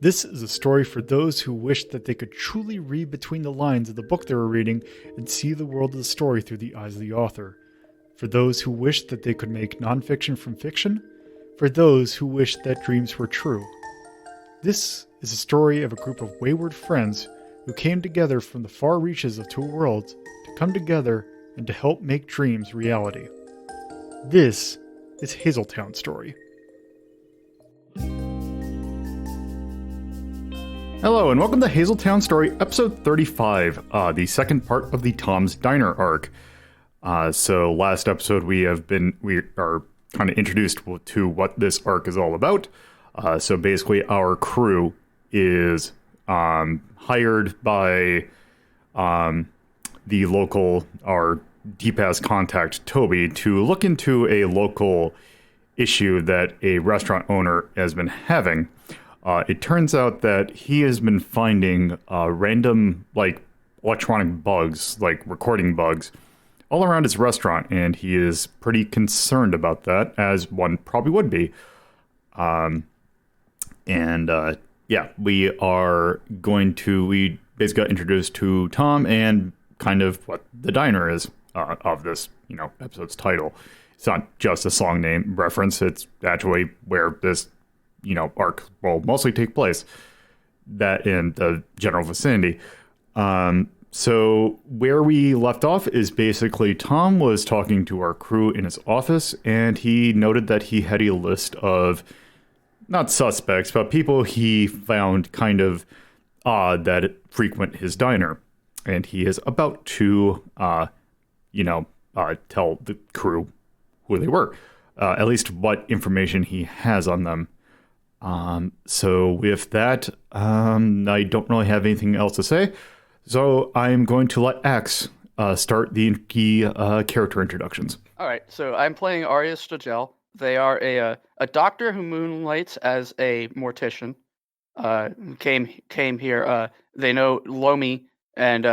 This is a story for those who wished that they could truly read between the lines of the book they were reading and see the world of the story through the eyes of the author. For those who wished that they could make nonfiction from fiction. For those who wished that dreams were true. This is a story of a group of wayward friends who came together from the far reaches of two worlds to come together and to help make dreams reality. This is Hazeltown Story. Hello and welcome to Hazeltown Story, episode 35, the second part of the Tom's Diner arc. So last episode we are kind of introduced to what this arc is all about. So basically our crew is hired by the local, our DPAS contact Toby, to look into a local issue that a restaurant owner has been having. It turns out that he has been finding random, electronic bugs, recording bugs, all around his restaurant, and he is pretty concerned about that, as one probably would be. We basically got introduced to Tom and kind of what the diner is of this, episode's title. It's not just a song name reference, it's actually where this arc will mostly take place, that in the general vicinity. So where we left off is basically Tom was talking to our crew in his office, and he noted that he had a list of, not suspects, but people he found kind of odd that frequent his diner. And he is about to, tell the crew who they were, at least what information he has on them. So with that, I don't really have anything else to say. So I'm going to let X start the key character introductions. All right, so I'm playing Aria Stragelle. They are a doctor who moonlights as a mortician. Came here. They know Lomi, and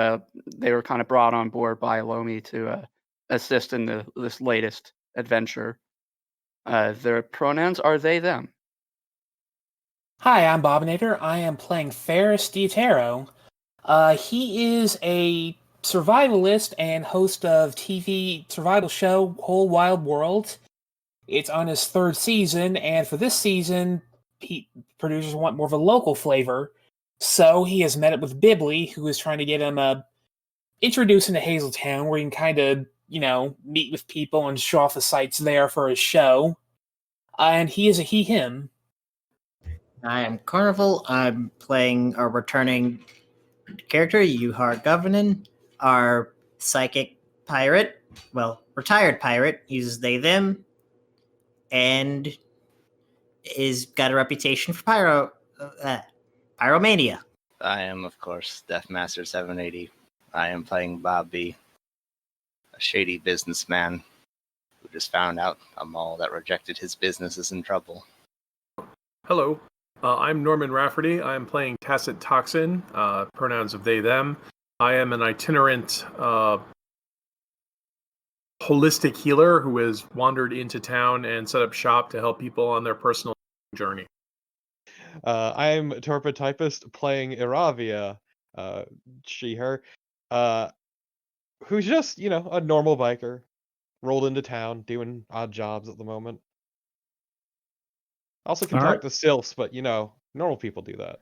they were kind of brought on board by Lomi to assist in this latest adventure. Their pronouns are they, them. Hi, I'm Bobinator. I am playing Ferrus D'Ettero. He is a survivalist and host of TV survival show Whole Wild World. It's on his third season, and for this season, producers want more of a local flavor. So he has met up with Bibley, who is trying to get him introduced into Hazeltown, where he can kind of, meet with people and show off the sights there for his show. And he is a he/him. I am Carnival. I'm playing our returning character, Yuhar Govenin, our psychic pirate. Well, retired pirate. Uses they, them, and is got a reputation for pyromania. I am, of course, Deathmaster 780. I am playing Bobby, a shady businessman who just found out a mall that rejected his business is in trouble. Hello. I'm Norman Rafferty. I'm playing Tacent Toxin, pronouns of they, them. I am an itinerant holistic healer who has wandered into town and set up shop to help people on their personal journey. I'm TorpidTypist playing Iravia, she, her, who's just, a normal biker, rolled into town, doing odd jobs at the moment. Also can talk to sylphs, but, normal people do that.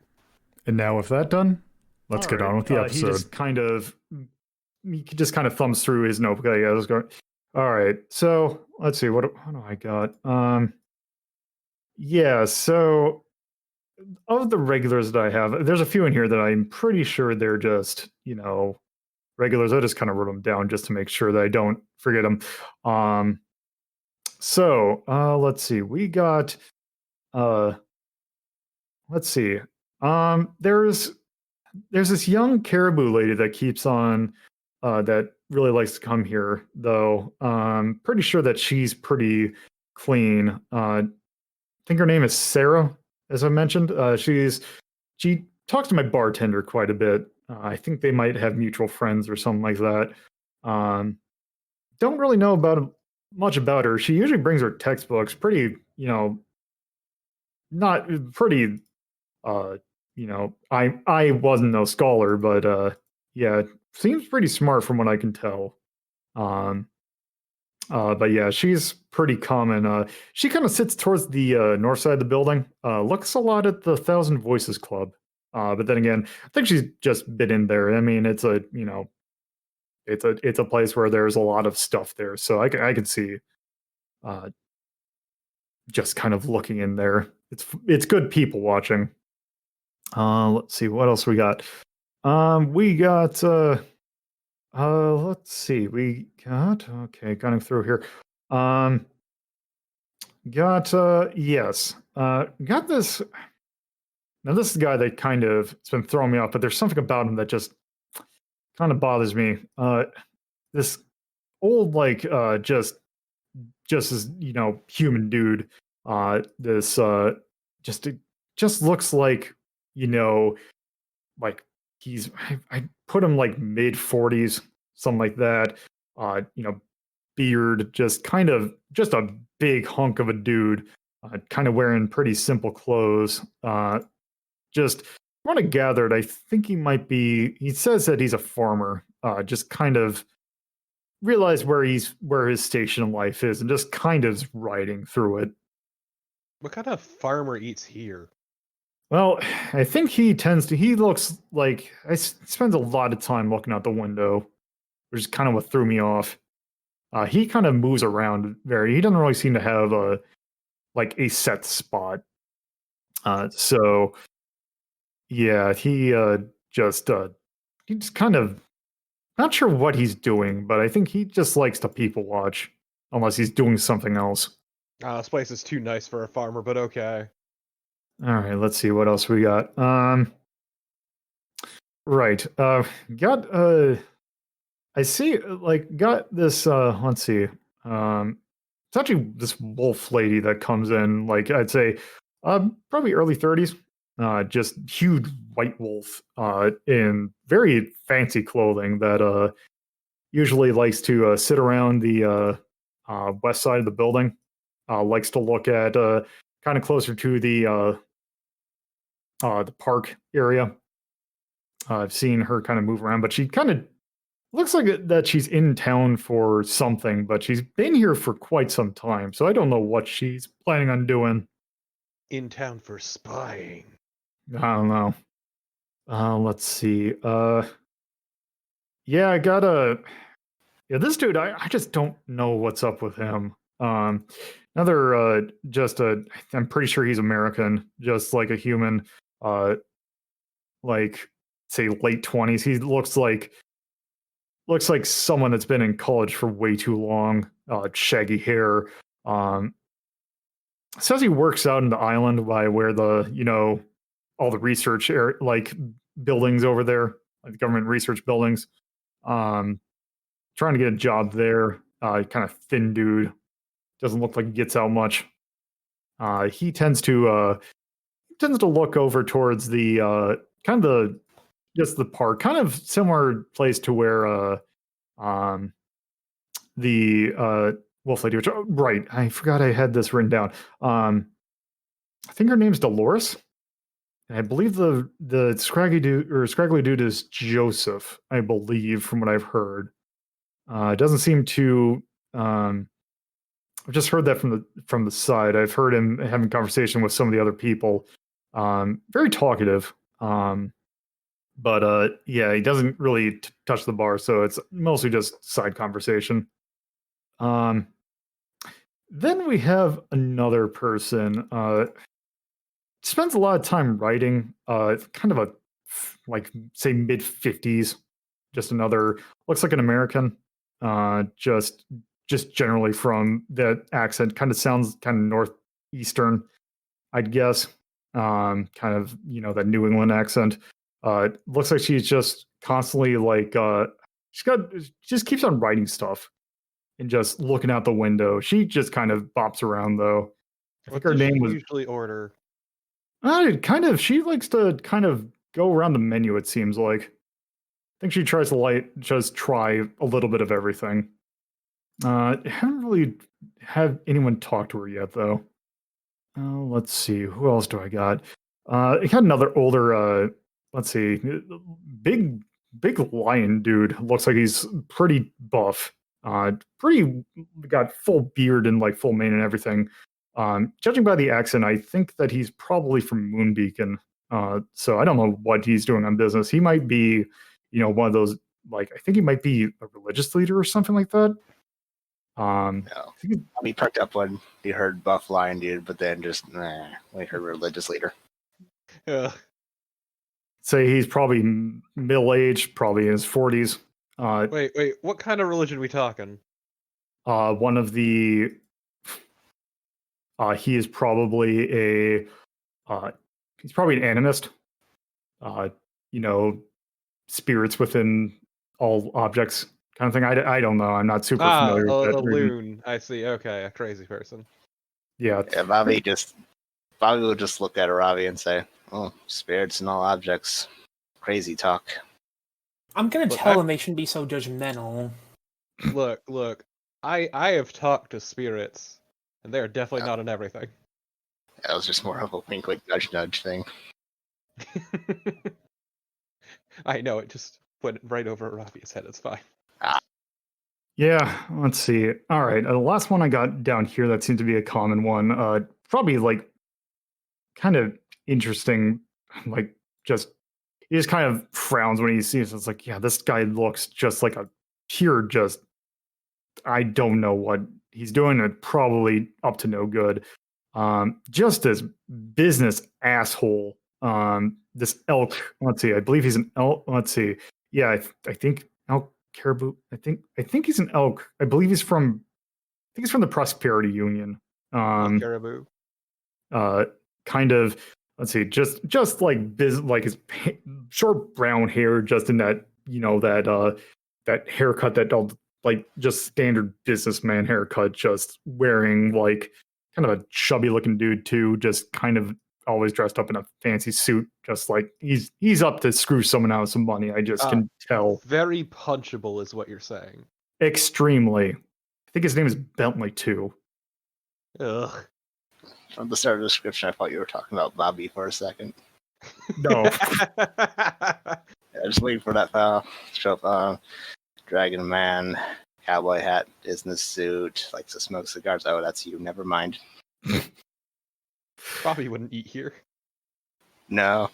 And now with that done, let's get on with the episode. He just kind of thumbs through his notebook. I was going, all right, so let's see, what do I got? So of the regulars that I have, there's a few in here that I'm pretty sure they're just, regulars. I just kind of wrote them down just to make sure that I don't forget them. Let's see, we got... let's see. There's this young caribou lady that keeps on, that really likes to come here, though. Pretty sure that she's pretty clean. I think her name is Sarah, as I mentioned. She talks to my bartender quite a bit. I think they might have mutual friends or something like that. Don't really know much about her. She usually brings her textbooks, pretty, not pretty. I wasn't no scholar, but yeah, seems pretty smart from what I can tell. Um, but yeah, she's pretty common. She kind of sits towards the north side of the building. Looks a lot at the Thousand Voices Club. But then again, I think she's just been in there. I mean, it's a place where there's a lot of stuff there, so I can see uh, just kind of looking in there. It's good people watching. Let's see what else we got. We got let's see. We got okay, going through here. Got yes. Got this. Now this is the guy that kind of it's been throwing me off, but there's something about him that just kind of bothers me. This old just as human dude. This just looks like you know like I put him like mid 40s, something like that. Beard, just a big hunk of a dude, kind of wearing pretty simple clothes. Just want to gather it. I think he might be. He says that he's a farmer. Just kind of realize where his station in life is, and just kind of riding through it. What kind of farmer eats here? Well, I think he tends to. He looks like spends a lot of time looking out the window, which is kind of what threw me off. He kind of moves around very. He doesn't really seem to have a set spot. So yeah, just he's kind of not sure what he's doing, but I think he just likes to people watch, unless he's doing something else. This place is too nice for a farmer, but okay. All right, let's see what else we got. Right. Got I see got this let's see. It's actually this wolf lady that comes in, like I'd say probably early 30s. Just huge white wolf in very fancy clothing that usually likes to sit around the west side of the building. Likes to look at kind of closer to the park area. I've seen her kind of move around, but she kind of looks like that she's in town for something, but she's been here for quite some time, so I don't know what she's planning on doing. In town for spying. I don't know. Let's see. Yeah, I got this dude. I just don't know what's up with him. Another I'm pretty sure he's American, just like a human. Like say late 20s. He looks like someone that's been in college for way too long. Shaggy hair. Says he works out in the island by where the all the research buildings over there, like the government research buildings. Trying to get a job there. Kind of thin dude. Doesn't look like he gets out much. He tends to look over towards the kind of just the park, kind of similar place to where the wolf lady. Right, I forgot I had this written down. I think her name's Dolores. And I believe the scraggly dude is Joseph, I believe, from what I've heard. It doesn't seem to. I've just heard that from the side. I've heard him having conversation with some of the other people. Very talkative. But yeah, he doesn't really touch the bar, so it's mostly just side conversation. Then we have another person. Spends a lot of time writing. Kind of a say mid 50s. Just another looks like an American. Just generally from that accent, kind of sounds kind of northeastern, I'd guess. Kind of that New England accent. Looks like she's just constantly she just keeps on writing stuff and just looking out the window. She just kind of bops around though. I think her name was usually order. She likes to kind of go around the menu, it seems like. I think she tries to just try a little bit of everything. Haven't really had anyone talk to her yet, though. Let's see. Who else do I got? I got another older. Let's see. Big, big lion dude. Looks like he's pretty buff. Pretty got full beard and like full mane and everything. Judging by the accent, I think that he's probably from Moonbeacon. So I don't know what he's doing on business. He might be, one of those. Like I think he might be a religious leader or something like that. No. He perked up when he heard Buff Lion Dude, but then just when he heard religious leader. Say he's probably middle-aged, probably in his 40s. Wait, what kind of religion are we talking? One of the he is probably he's probably an animist. Spirits within all objects kind of thing. I don't know. I'm not super familiar with that. A loon. I see. Okay, a crazy person. Yeah. Bobby will just look at Iravia and say, "Oh, spirits and all objects. Crazy talk." I'm gonna tell them they shouldn't be so judgmental. Look. I have talked to spirits, and they're definitely not in everything. That was just more of a wink, nudge thing. I know, it just went right over Iravia's head. It's fine. Yeah, let's see. All right, the last one I got down here that seems to be a common one. Probably like kind of interesting. Like just he just kind of frowns when he sees it. It's like, yeah, this guy looks just like a pure just. I don't know what he's doing. And probably up to no good. Just as business asshole. This elk. Let's see. I believe he's an elk. Let's see. Yeah, I think elk. Caribou. I think he's an elk. I believe he's from. I think he's from the Prosperity Union. Caribou. Kind of. Let's see. Just like like his short brown hair, just in that that haircut that like just standard businessman haircut. Just wearing like kind of a chubby looking dude too. Just kind of always dressed up in a fancy suit, just like he's up to screw someone out of some money. I just can tell. Very punchable is what you're saying. Extremely. I think his name is Bentley too. Ugh. From the start of the description, I thought you were talking about Bobby for a second. No. Just waiting for that file. Show up, Dragon Man, cowboy hat, business suit, likes to smoke cigars. Oh, that's you. Never mind. Bobby wouldn't eat here. No.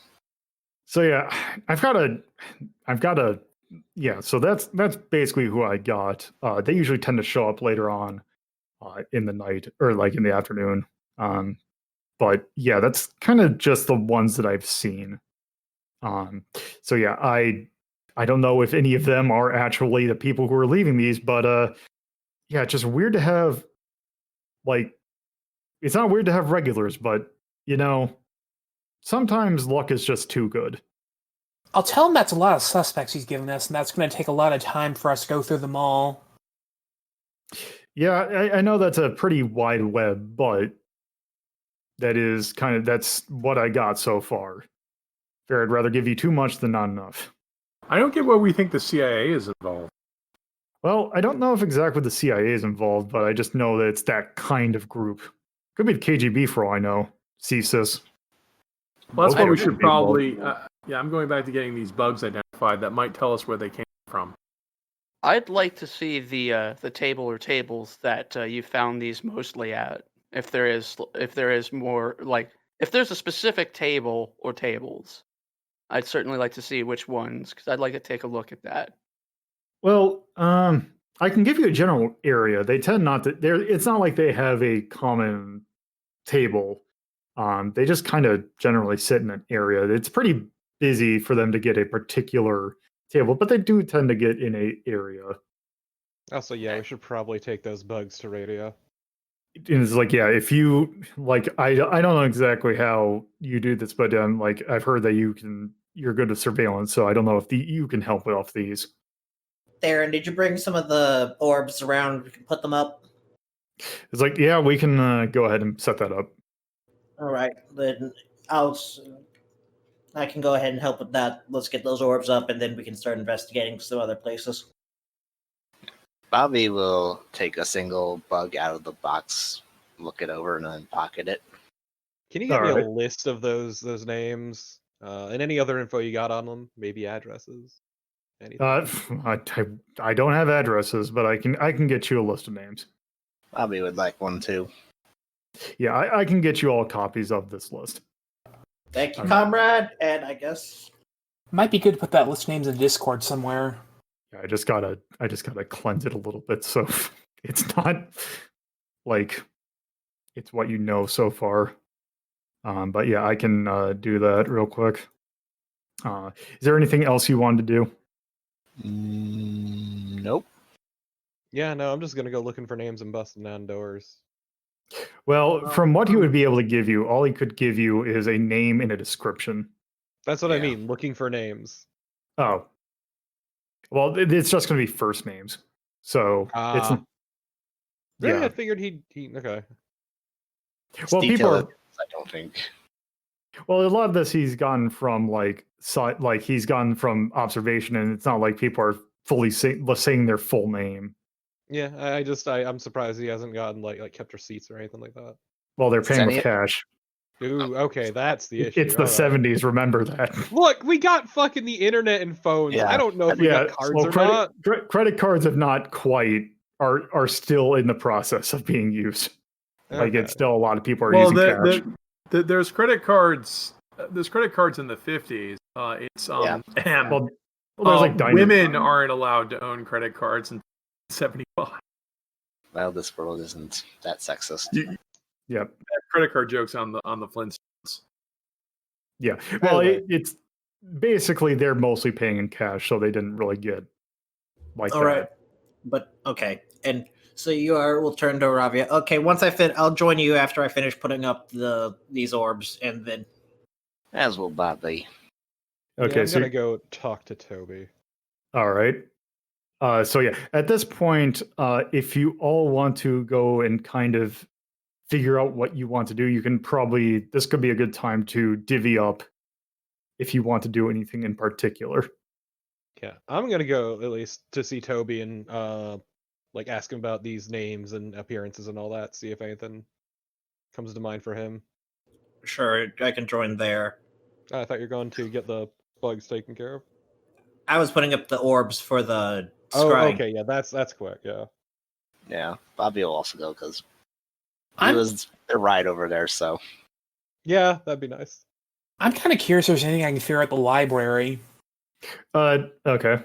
So yeah, I've got a yeah. So that's basically who I got. They usually tend to show up later on in the night or like in the afternoon. But yeah, that's kind of just the ones that I've seen. So yeah, I don't know if any of them are actually the people who are leaving these, but yeah, it's just weird to have like. It's not weird to have regulars, but sometimes luck is just too good. I'll tell him that's a lot of suspects he's giving us, and that's going to take a lot of time for us to go through them all. Yeah, I know that's a pretty wide web, but that's what I got so far. Fair, I'd rather give you too much than not enough. I don't get why we think the CIA is involved. Well, I don't know if exactly the CIA is involved, but I just know that it's that kind of group. Could be the KGB for all I know. CSIS. Well, that's why we should probably... I'm going back to getting these bugs identified. That might tell us where they came from. I'd like to see the table or tables that you found these mostly at. If there is more, like, if there's a specific table or tables, I'd certainly like to see which ones, because I'd like to take a look at that. Well, I can give you a general area. They tend not to. It's not like they have a common table. They just kind of generally sit in an area. It's pretty busy for them to get a particular table, but they do tend to get in a area. Also, yeah, we should probably take those bugs to radio. And it's like, yeah, if you like, I don't know exactly how you do this, but like I've heard that you're good at surveillance, so I don't know if you can help with off these. Theron, did you bring some of the orbs around? We can put them up. It's like, yeah, we can go ahead and set that up. All right, then I can go ahead and help with that. Let's get those orbs up, and then we can start investigating some other places. Bobby will take a single bug out of the box, look it over, and then pocket it. Can you get me Alright. a list of those names and any other info you got on them? Maybe addresses. Anything. I don't have addresses, but I can get you a list of names. Bobby would like one too. Yeah, I can get you all copies of this list. Thank you, comrade. And I guess Might be good to put that list of names in Discord somewhere. Yeah, I just gotta cleanse it a little bit so it's not like it's what you know so far. But yeah, I can do that real quick. Is there anything else you wanted to do? Nope. Yeah, no, I'm just gonna go looking for names and busting down doors. Well, from what he would be able to give you, all he could give you is a name and a description. That's what I Yeah. mean, looking for names. Oh. Well, it's just going to be first names. So it's Really, yeah. I figured he okay. Well, people Detail are it, I don't think. well, a lot of this he's gotten from like he's gotten from observation, and it's not like people are fully saying their full name. Yeah, I'm surprised he hasn't gotten like kept receipts or anything like that. Well, they're Does paying with any- cash. Ooh, okay, that's the issue. It's the all right. 70s. Remember that. Look, we got fucking the internet and phones. Yeah. I don't know if we Yeah. got cards Well, or not. credit cards have not quite are still in the process of being used. Like Okay. it's still a lot of people are Well, using cash. there's credit cards. There's credit cards in the 50s. It's Yeah. Well, there's like diner- women aren't allowed to own credit cards in 75. Well, this world isn't that sexist. Yeah. Credit card jokes on the Flintstones. Yeah. Well, Anyway. it's basically they're mostly paying in cash, so they didn't really get like all that. right, but okay. And so we'll turn to Iravia. Okay, once I'll join you after I finish putting up these orbs, and then As will Bobby. Okay, Yeah, I'm so gonna go talk to Toby. all right. So yeah, at this point, if you all want to go and kind of figure out what you want to do, you can probably this could be a good time to divvy up if you want to do anything in particular. Yeah, I'm gonna go at least to see Toby and like ask him about these names and appearances and all that. See if anything comes to mind for him. sure, I can join there. I thought you were going to get the bugs taken care of. I was putting up the orbs for the Oh, scrying. okay, yeah, that's quick. Yeah. Yeah, Bobby will also go because he I'm- was a ride over there. So Yeah, that'd be nice. I'm kind of curious if there's anything I can figure out at the library. Okay.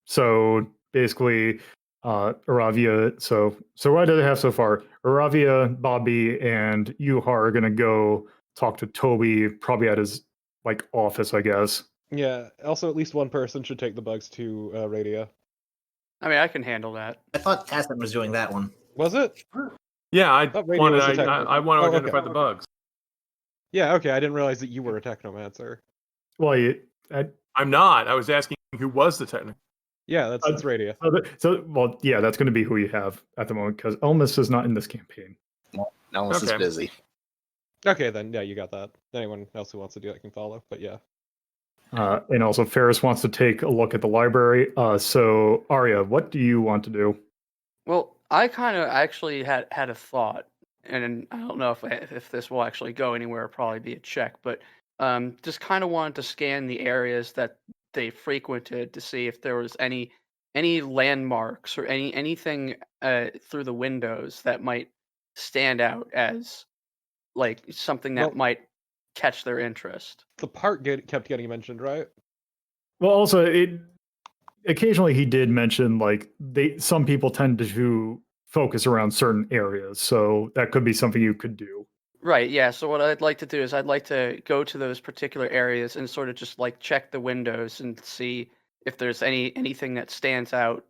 So basically, Iravia. So what do they have so far? Iravia, Bobby, and Yuhar are gonna go talk to Toby, probably at his like office, I guess. Yeah. Also, at least one person should take the bugs to Radia. I mean, I can handle that. I thought Tacent was doing that one. Was it? Yeah, I thought radio want was a to. technical- I want to Oh, okay. identify the bugs. Yeah. Okay, I didn't realize that you were a technomancer. Well, I'm not. I was asking who was the technical. Yeah, that's Radia. well, yeah, that's going to be who you have at the moment because Elmas is not in this campaign. Elvis is Okay. busy. Okay, then yeah, you got that. Anyone else who wants to do that can follow. But yeah. And also, Ferrus wants to take a look at the library. So, Aria, what do you want to do? Well, I kind of actually had a thought, and I don't know if this will actually go anywhere. It'll probably be a check, but just kind of wanted to scan the areas that they frequented to see if there was any landmarks or anything through the windows that might stand out as like something that Well- might catch their interest. The part kept getting mentioned, right? Well, also, occasionally he did mention like some people tend to focus around certain areas, so that could be something you could do. Right, yeah. So what I'd like to do is I'd like to go to those particular areas and sort of just like check the windows and see if there's anything that stands out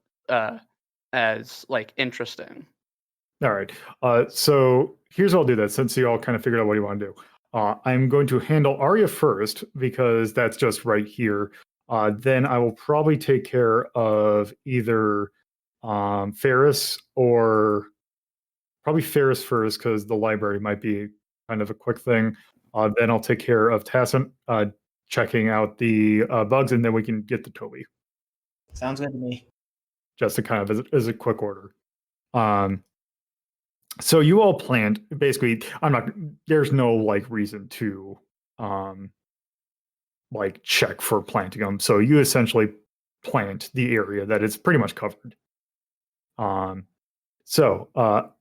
as like interesting. All right. So here's what I'll do that since you all kind of figured out what you want to do. I'm going to handle Aria first because that's just right here. Then I will probably take care of either Ferrus or probably Ferrus first because the library might be kind of a quick thing. Then I'll take care of Tacent, checking out the bugs, and then we can get to Toby Sounds good to me. just to kind of as a quick order. So you all planned basically. There's no like reason to like check for planting them. So you essentially plant the area that is pretty much covered.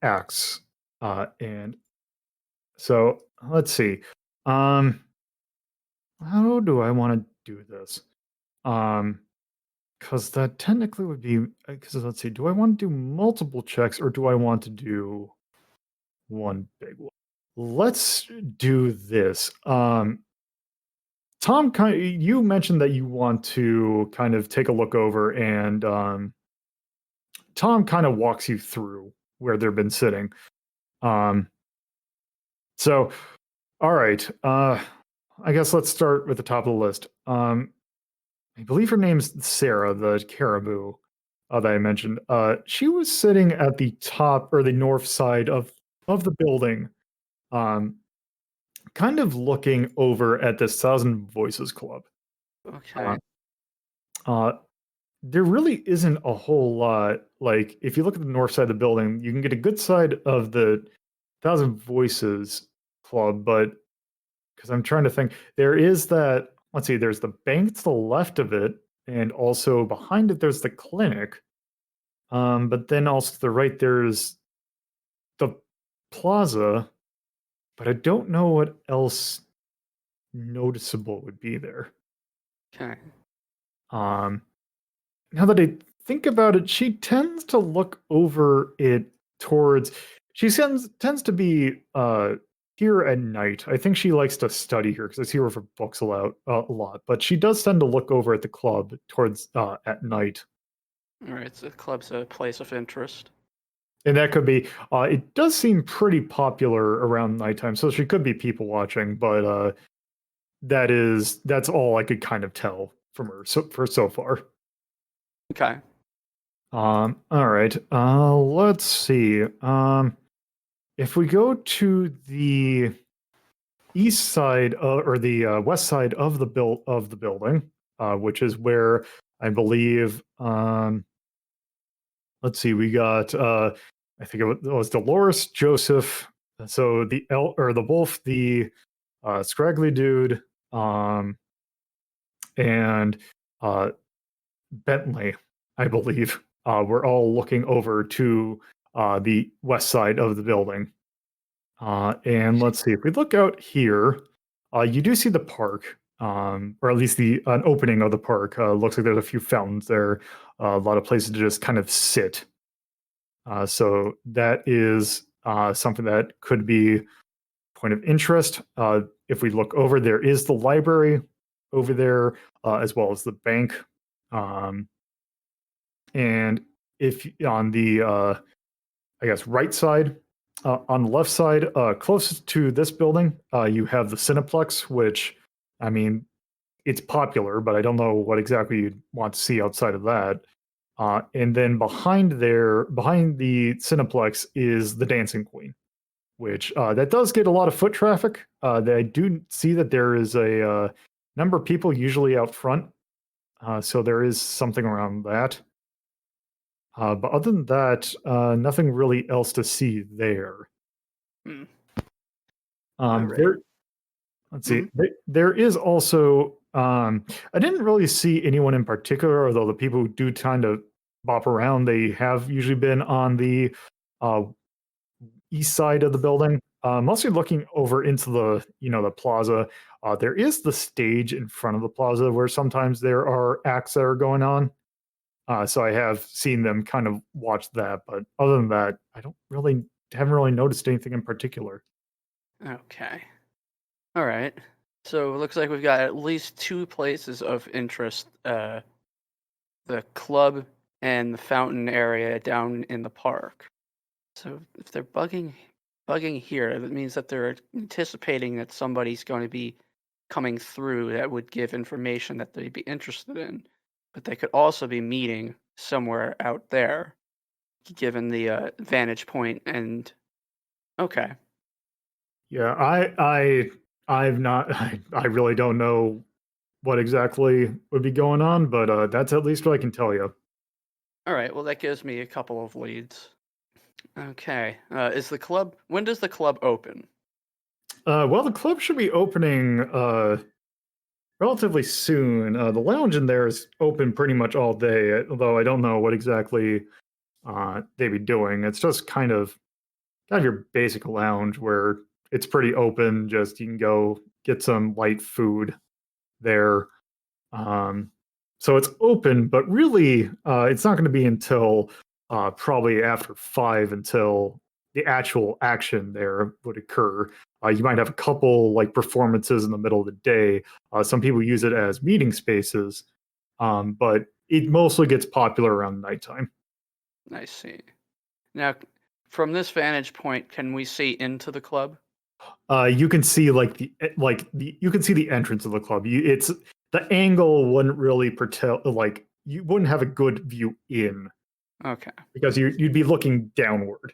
Axe, and so let's see. How do I want to do this? Because that technically would be. Because let's see. Do I want to do multiple checks or do I want to do one big one? Let's do this. Tom, you mentioned that you want to kind of take a look over, and Tom kind of walks you through where they've been sitting. So, all right. I guess let's start with the top of the list. I believe her name's Sarah, the caribou that I mentioned. She was sitting at the top or the north side of the building, kind of looking over at this Thousand Voices Club. Okay. There really isn't a whole lot. Like, if you look at the north side of the building, you can get a good side of the Thousand Voices Club, but because I'm trying to think, there is that. Let's see, there's the bank to the left of it, and also behind it, there's the clinic. But then also to the right, there's the plaza, but I don't know what else noticeable would be there. Okay. Now that I think about it, she tends to look over it towards. She tends to be here at night. I think she likes to study here because I see her for books a lot. But she does tend to look over at the club towards at night. All right. So the club's a place of interest. And that could be. It does seem pretty popular around nighttime, so she could be people watching. But that's all I could kind of tell from her so far. Okay. All right. Let's see. If we go to the east side or the west side of the building, which is where I believe. Let's see. We got. I think it was Dolores, Joseph. So the the wolf, the scraggly dude, and Bentley, I believe. We're all looking over to the west side of the building. And let's see, if we look out here, you do see the park, or at least an opening of the park. Looks like there's a few fountains there, a lot of places to just kind of sit. So that is something that could be point of interest. If we look over, there is the library over there, as well as the bank. And if on the, I guess, right side, on the left side, closest to this building, you have the Cineplex, which, I mean, it's popular, but I don't know what exactly you'd want to see outside of that. And then behind the Cineplex is the Dancing Queen, which that does get a lot of foot traffic. I do see that there is a number of people usually out front, so there is something around that. But other than that, nothing really else to see there. Hmm. All right. Let's see. There is also. I didn't really see anyone in particular, although the people who do kind of bop around, they have usually been on the east side of the building, mostly looking over into the plaza. There is the stage in front of the plaza where sometimes there are acts that are going on. So I have seen them kind of watch that, but other than that, haven't really noticed anything in particular. Okay. All right. So it looks like we've got at least two places of interest: the club and the fountain area down in the park. So if they're bugging here, that means that they're anticipating that somebody's going to be coming through that would give information that they'd be interested in. But they could also be meeting somewhere out there, given the vantage point. And okay. Yeah, I've not. I really don't know what exactly would be going on, but that's at least what I can tell you. All right. Well, that gives me a couple of leads. Okay. Is the club? When does the club open? Well, the club should be opening relatively soon. The lounge in there is open pretty much all day, although I don't know what exactly they be doing. It's just kind of your basic lounge where it's pretty open. Just you can go get some light food there. Um, so it's open, but really, it's not going to be until probably after 5 until the actual action there would occur. You might have a couple like performances in the middle of the day. Some people use it as meeting spaces, but it mostly gets popular around nighttime. I see. Now, from this vantage point, can we see into the club? You can see you can see the entrance of the club. It's the angle wouldn't really like you wouldn't have a good view in Okay. because you'd be looking downward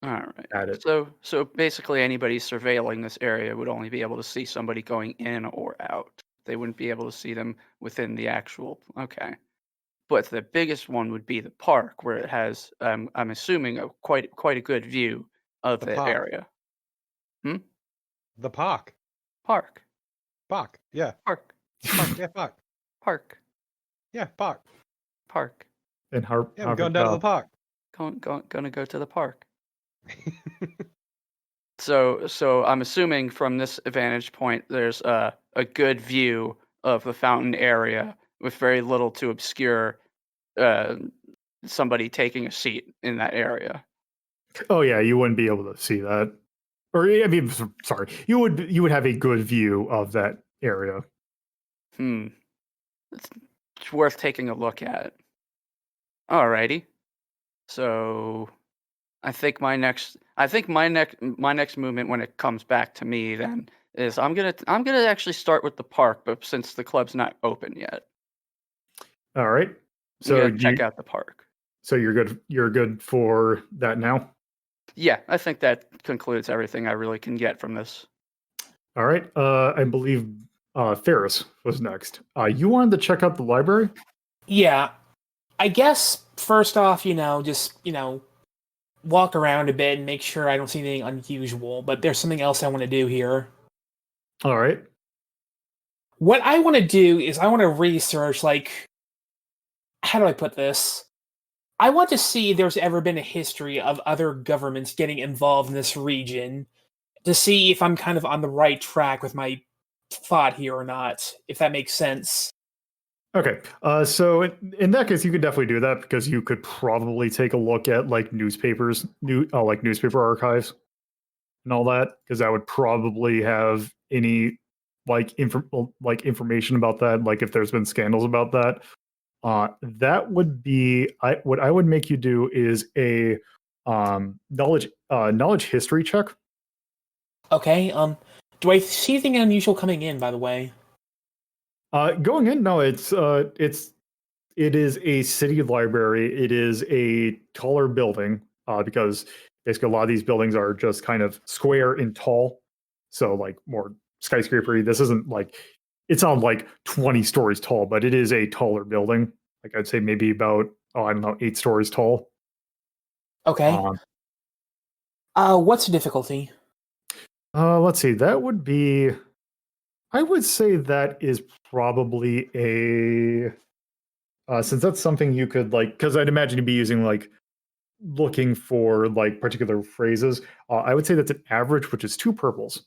All right. at it. So basically, anybody surveilling this area would only be able to see somebody going in or out. They wouldn't be able to see them within the actual. Okay. But the biggest one would be the park, where it has, I'm assuming, quite a good view of The the park. area. The park. Park. Park. Yeah. Park. Yeah, park. Park. Yeah, park. Park. And Yeah, I'm going down to the park. Gonna go to the park. So I'm assuming from this vantage point, there's a good view of the fountain area with very little to obscure uh, somebody taking a seat in that area. Oh yeah, you wouldn't be able to see that. Or I mean, sorry, you would have a good view of that area. It's worth taking a look at. Alrighty. So I think my next movement when it comes back to me then is I'm gonna actually start with the park, but since the club's not open yet, All right. I'm So gonna check out the park. So you're good. You're good for that now. Yeah, I think that concludes everything I really can get from this. All right. I believe Ferrus was next. You wanted to check out the library? Yeah, I guess first off, just walk around a bit and make sure I don't see anything unusual. But there's something else I want to do here. All right. What I want to do is I want to research, like, how do I put this? I want to see if there's ever been a history of other governments getting involved in this region to see if I'm kind of on the right track with my thought here or not, if that makes sense. Okay. So in that case, you could definitely do that because you could probably take a look at like newspapers, like newspaper archives and all that, because that would probably have any like information about that. Like if there's been scandals about that. That would be what I would make you do is a knowledge history check. Okay, do I see anything unusual coming in, by the way? Going in, no, it is a city library. It is a taller building because basically a lot of these buildings are just kind of square and tall, so like more skyscrapery. This isn't like it's not like 20 stories tall, but it is a taller building. Like I'd say maybe about I don't know 8 stories tall. Okay. What's the difficulty? Let's see. That would be. I would say that is probably a. Since that's something you could like, because I'd imagine you'd be using like looking for like particular phrases. I would say that's an average, which is 2 purples.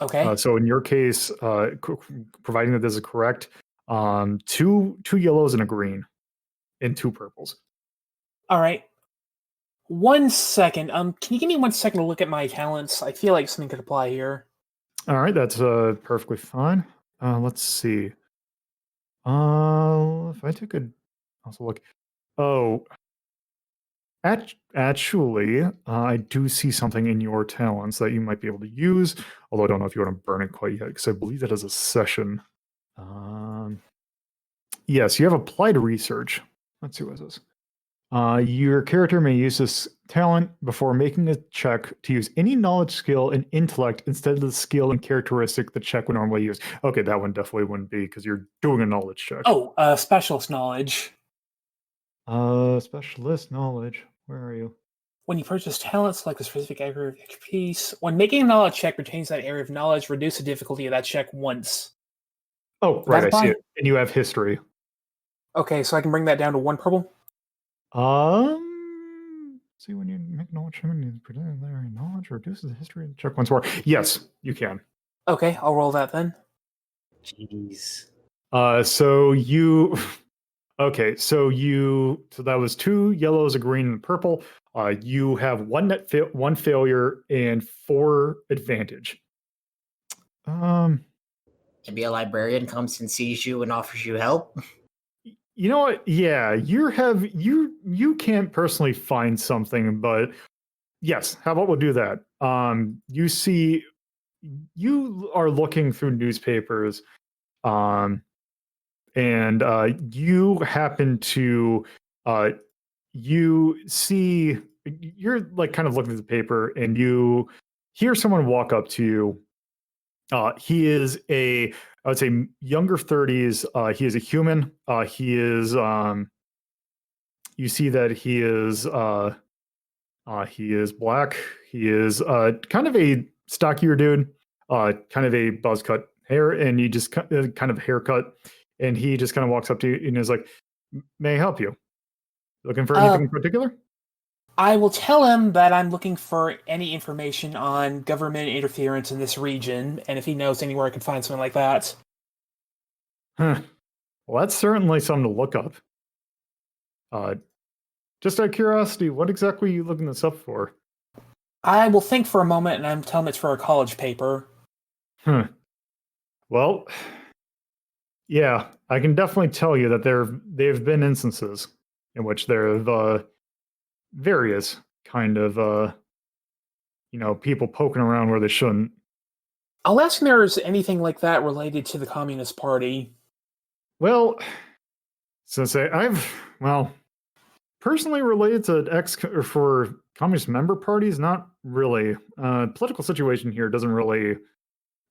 Okay. So in your case, providing that this is correct, 2 yellows and a green, and 2 purples. All right. 1 second. Can you give me 1 second to look at my talents? I feel like something could apply here. All right, that's perfectly fine. Let's see. If I took a also look. Oh, actually, I do see something in your talents that you might be able to use. Although I don't know if you want to burn it quite yet, because I believe that is a session. Yes, you have applied research. Let's see what this is. Your character may use this talent before making a check to use any knowledge, skill, and intellect instead of the skill and characteristic the check would normally use. Okay, that one definitely wouldn't be because you're doing a knowledge check. Oh, specialist knowledge. Specialist knowledge. Where are you? When you purchase talent, select a specific area of expertise. When making a knowledge check pertains to that area of knowledge, reduce the difficulty of that check once. Oh, Does right, that I see apply? it. And you have history. Okay, so I can bring that down to 1 purple? See, when you make knowledge, knowledge reduces the history. Check once more. Yes, you can. Okay, I'll roll that then. Jeez. So you, okay, so that was 2 yellows, a green, and a purple. You have 1 1 failure, and 4 advantage. Maybe a librarian comes and sees you and offers you help. You know what? Yeah, you can't personally find something, but yes, how about we'll do that? You are looking through newspapers, and you happen to you see you're like kind of looking at the paper, and you hear someone walk up to you. He is I would say younger 30s. He is a human. He is you see that he is black. He is kind of a stockier dude, kind of a buzz cut hair, and he just kind of haircut, and he just kind of walks up to you and is like, "May I help you? Looking for anything in particular?" I will tell him that I'm looking for any information on government interference in this region, and if he knows anywhere I can find something like that. Huh. Well, that's certainly something to look up. Just out of curiosity, what exactly are you looking this up for? I will think for a moment, and I'm telling him it's for a college paper. Well, yeah, I can definitely tell you that they've been instances in which there have various kind of people poking around where they shouldn't. I'll ask if there's anything like that related to the Communist Party. Well, since personally related to for communist member parties, not really. Political situation here doesn't really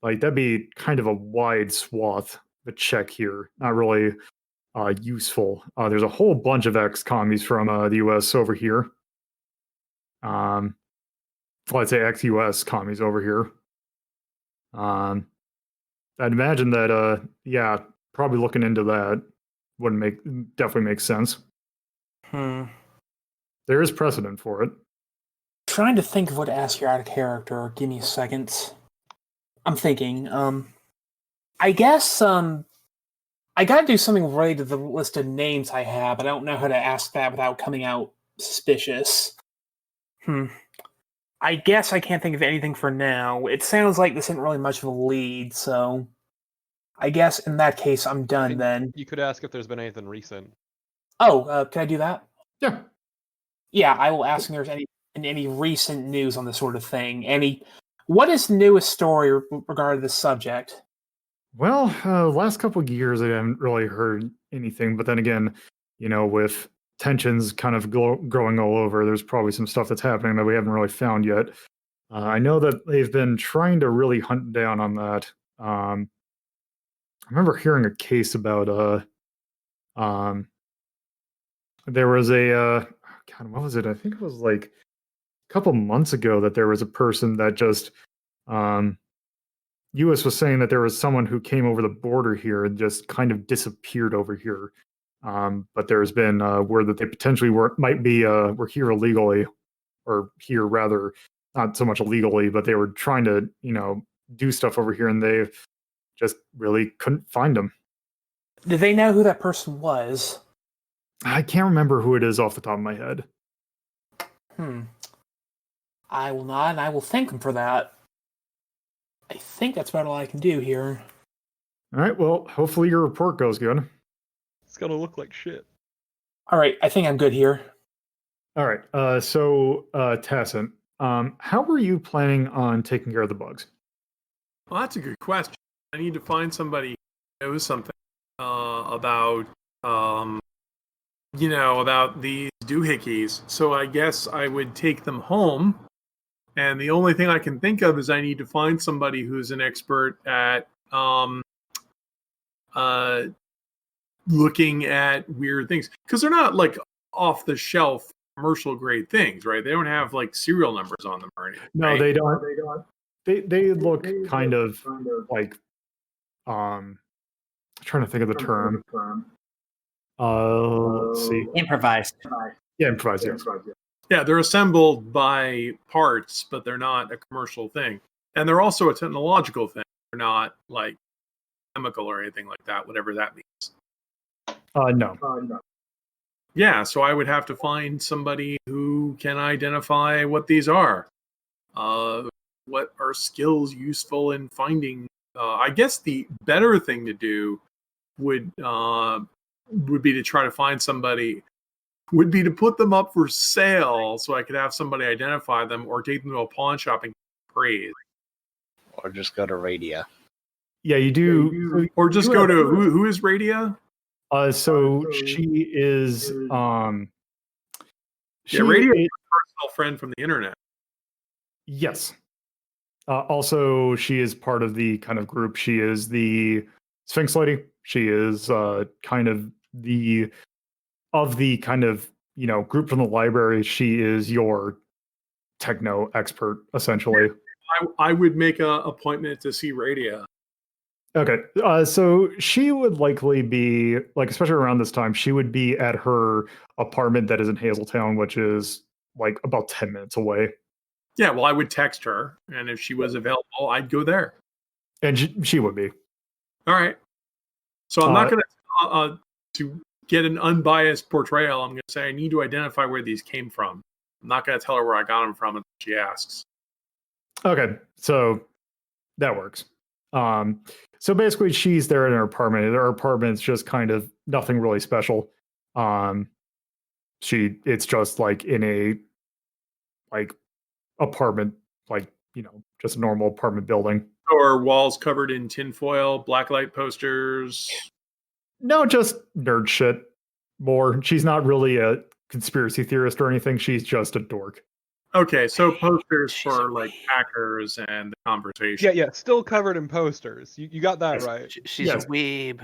that'd be kind of a wide swath of a check here. Not really useful. There's a whole bunch of ex-commies from the U.S. over here. Let's say ex-U.S. commies over here. I'd imagine that, probably looking into that definitely makes sense. There is precedent for it. Trying to think of what to ask you out of character. Give me a second. I'm thinking. I guess I gotta do something related to the list of names I have, but I don't know how to ask that without coming out suspicious. I guess I can't think of anything for now. It sounds like this isn't really much of a lead, so I guess in that case I'm done then. You could ask if there's been anything recent. Oh, can I do that? Yeah. Yeah, I will ask if there's any recent news on this sort of thing. What is the newest story regarding this subject? Well, last couple of years I haven't really heard anything, but then again, with tensions kind of growing all over, there's probably some stuff that's happening that we haven't really found yet. I know that they've been trying to really hunt down on that. I remember hearing a case about there was a God, what was it? I think it was like a couple months ago that there was a person that just U.S. was saying that there was someone who came over the border here and just kind of disappeared over here. But there's been word that they potentially were here illegally, or here rather, not so much illegally, but they were trying to do stuff over here, and they just really couldn't find them. Did they know who that person was? I can't remember who it is off the top of my head. I will not, and I will thank them for that. I think that's about all I can do here. All right, well, hopefully your report goes good. It's gonna look like shit. All right, I think I'm good here. All right, so Tacent, how were you planning on taking care of the bugs? Well, that's a good question. I need to find somebody who knows something about these doohickeys. So I guess I would take them home. And the only thing I can think of is I need to find somebody who's an expert at looking at weird things. Because they're not like off the shelf commercial grade things, right? They don't have like serial numbers on them or anything. No, right? they don't. They look kind of like trying to think of the term. Let's see. Improvised. Yeah, improvise. Yes. Yeah, they're assembled by parts, but they're not a commercial thing. And they're also a technological thing. They're not like chemical or anything like that, whatever that means. No. Yeah, so I would have to find somebody who can identify what these are. What are skills useful in finding? I guess the better thing to do would be to try to find somebody. Would be to put them up for sale so I could have somebody identify them, or take them to a pawn shop and praise. Or just go to Radia. Yeah, you do. Or just go to who is Radia? So she is. Yeah, Radia is a personal friend from the internet. Yes. Also, she is part of the kind of group. She is the Sphinx Lady. She is kind of the kind of group from the library. She is your techno expert, essentially. I would make an appointment to see Radia. Okay, so she would likely be, like, especially around this time, she would be at her apartment that is in Hazeltown, which is like about 10 minutes away. Yeah, well, I would text her, and if she was available, I'd go there. And she would be. All right. So I'm not going to get an unbiased portrayal. I'm going to say I need to identify where these came from. I'm not going to tell her where I got them from until she asks. Okay, so that works. So basically, she's there in her apartment. Her apartment's just kind of nothing really special. It's just like in a apartment, just a normal apartment building. Or walls covered in tinfoil, blacklight posters. No, just nerd shit. More. She's not really a conspiracy theorist or anything. She's just a dork. Okay, so posters for like hackers and the conversation. Yeah, still covered in posters. You got that right. She's a weeb.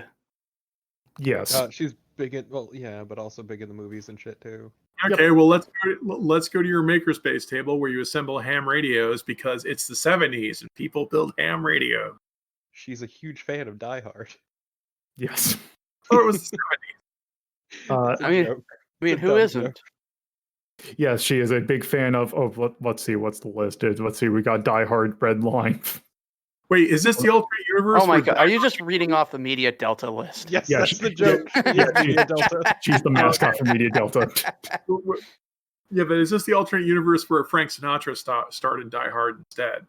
Yes. She's big in but also big in the movies and shit too. Okay, well let's go to your makerspace table where you assemble ham radios because it's the 70s and people build ham radio. She's a huge fan of Die Hard. Yes. Oh, it was the 70s. I mean, who isn't? Yes, she is a big fan of. Let's see, what's the list? Let's see, we got Die Hard, Red Line. Wait, is this the alternate universe? Oh my god, are you just reading off the Media Delta list? Yes, that's the joke. Media Delta. She's the mascot for Media Delta. Yeah, but is this the alternate universe where Frank Sinatra started Die Hard instead?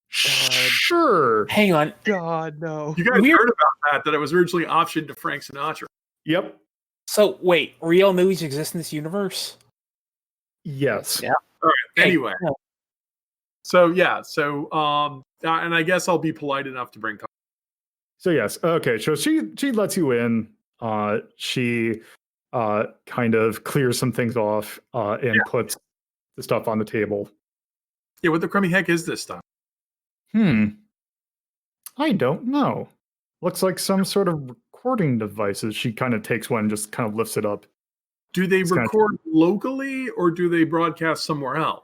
Sure. Hang on. God, no. You guys heard about that it was originally optioned to Frank Sinatra. Yep. So, wait, real movies exist in this universe? Yes. Yeah. All right, anyway. Yeah. So, and I guess I'll be polite enough to bring coffee. So, yes. Okay, so she lets you in. She kind of clears some things off and puts the stuff on the table. Yeah, what the crummy heck is this stuff? I don't know. Looks like some sort of recording devices. She kind of takes one and just kind of lifts it up. Do they record locally or do they broadcast somewhere else?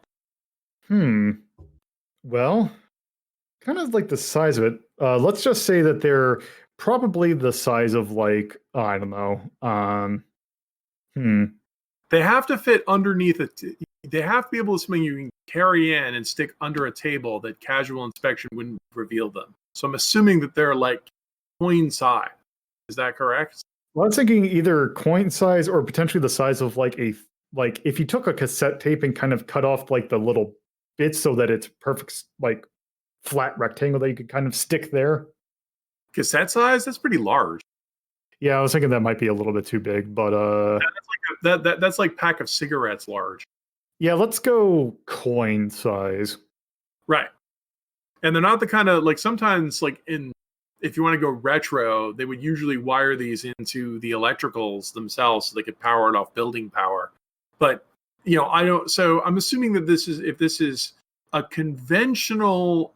Well, kind of like the size of it. Let's just say that they're probably the size of I don't know. They have to fit underneath they have to be able to something you can carry in and stick under a table that casual inspection wouldn't reveal them. So I'm assuming that they're like coin size. Is that correct? Well, I was thinking either coin size or potentially the size of if you took a cassette tape and kind of cut off the little bits so that it's perfect flat rectangle that you could kind of stick there. Cassette size? That's pretty large. Yeah, I was thinking that might be a little bit too big, but that's like pack of cigarettes large. Yeah, let's go coin size. Right. And they're not the kind of sometimes if you want to go retro, they would usually wire these into the electricals themselves so they could power it off building power. But I don't. So I'm assuming that if this is a conventional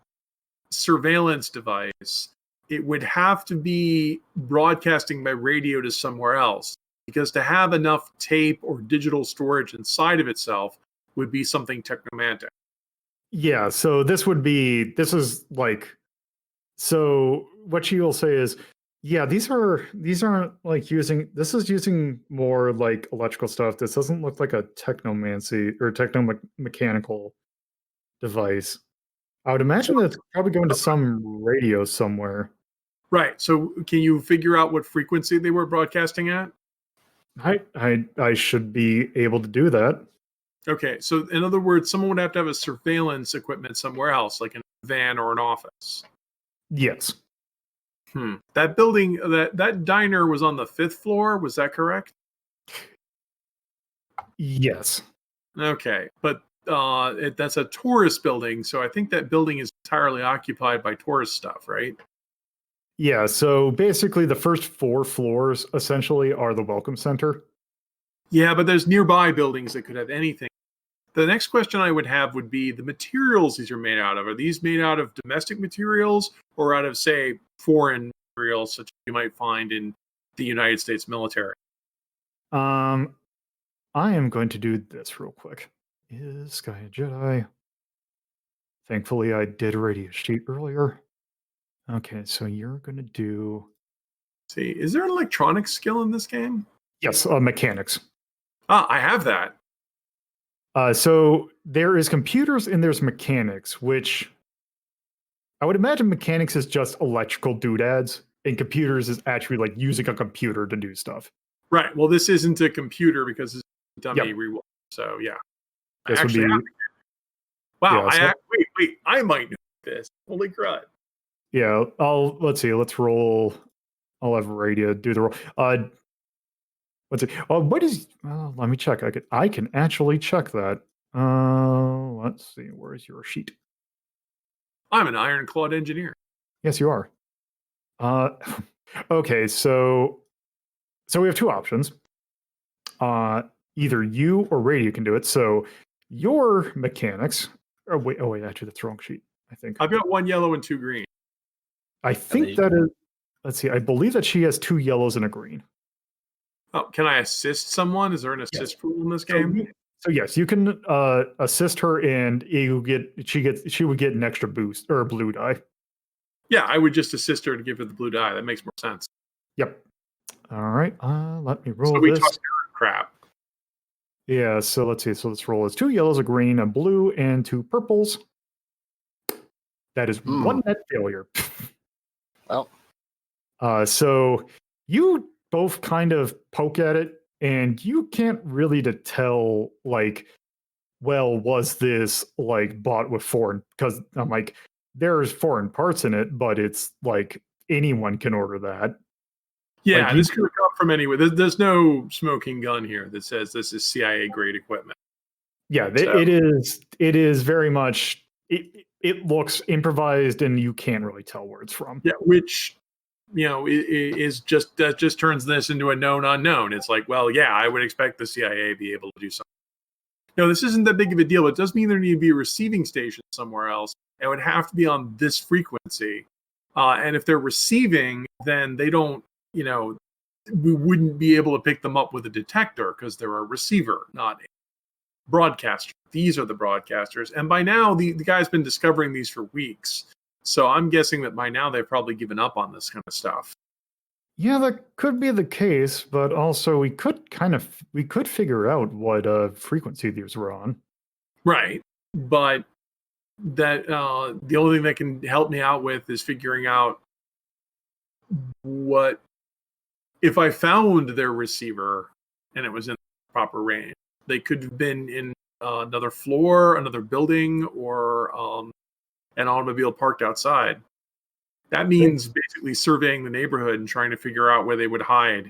surveillance device, it would have to be broadcasting by radio to somewhere else because to have enough tape or digital storage inside of itself would be something technomantic. Yeah, so this is like, so what she will say is, yeah, these aren't like this is using more like electrical stuff. This doesn't look like a technomancy or technomechanical device. I would imagine that's probably going to some radio somewhere. Right. So can you figure out what frequency they were broadcasting at? I should be able to do that. Okay. So in other words, someone would have to have a surveillance equipment somewhere else, like in a van or an office. Yes. That building, that diner was on the 5th floor. Was that correct? Yes. Okay. But that's a tourist building. So I think that building is entirely occupied by tourist stuff, right? Yeah, so basically the first 4 floors essentially are the welcome center. Yeah, but there's nearby buildings that could have anything. The next question I would have would be the materials these are made out of. Are these made out of domestic materials or out of, say, foreign materials such as you might find in the United States military? I am going to do this real quick. Is Sky a Jedi? Thankfully, I did a radio sheet earlier. Okay, so you're going to do... See, is there an electronics skill in this game? Yes, mechanics. I have that. So there is computers and there's mechanics, which I would imagine mechanics is just electrical doodads, and computers is actually like using a computer to do stuff. Right. Well, this isn't a computer because it's a dummy Yep. rewind. So yeah. This would Actually, be... wow. Yeah, so- Wait. I might know this. Holy crud. Yeah, let's see. Let's roll. I'll have radio do the roll. Let's see. What is? Let me check. I can actually check that. Let's see. Where's your sheet? I'm an ironclad engineer. Yes, you are. Okay. So we have 2 options. Either you or radio can do it. So your mechanics. Oh wait. Actually, that's the wrong sheet. I think. I've got 1 yellow and 2 green. I think that is. Let's see. I believe that she has 2 yellows and a green. Oh, can I assist someone? Is there an assist rule in this game? So yes, you can assist her, and she would get an extra boost or a blue die. Yeah, I would just assist her to give her the blue die. That makes more sense. Yep. All right. Let me roll So we this. tossed crap. Yeah. So let's see. So let's roll as 2 yellows, a green, a blue, and 2 purples. That is 1 net failure. Well. So you both kind of poke at it, and you can't really tell, like, well, was this like bought with foreign? Because I'm like, there's foreign parts in it, but it's like anyone can order that. Yeah, Like, this could have come from anywhere. There's no smoking gun here that says this is CIA grade equipment. Yeah, So- it is very much. It looks improvised, and you can't really tell where it's from. Yeah, which is just that just turns this into a known unknown. It's like, well, yeah, I would expect the CIA to be able to do something. No, this isn't that big of a deal. It does mean there need to be a receiving station somewhere else. It would have to be on this frequency. And if they're receiving, then they don't, we wouldn't be able to pick them up with a detector because they're a receiver, not a broadcaster. These are the broadcasters. And by now, the guy's been discovering these for weeks. So I'm guessing that by now they've probably given up on this kind of stuff. Yeah, that could be the case, but also we could figure out what frequency these were on. Right. But that the only thing that can help me out with is figuring out what if I found their receiver and it was in the proper range. They could have been in another floor, another building, or an automobile parked outside. That means basically surveying the neighborhood and trying to figure out where they would hide.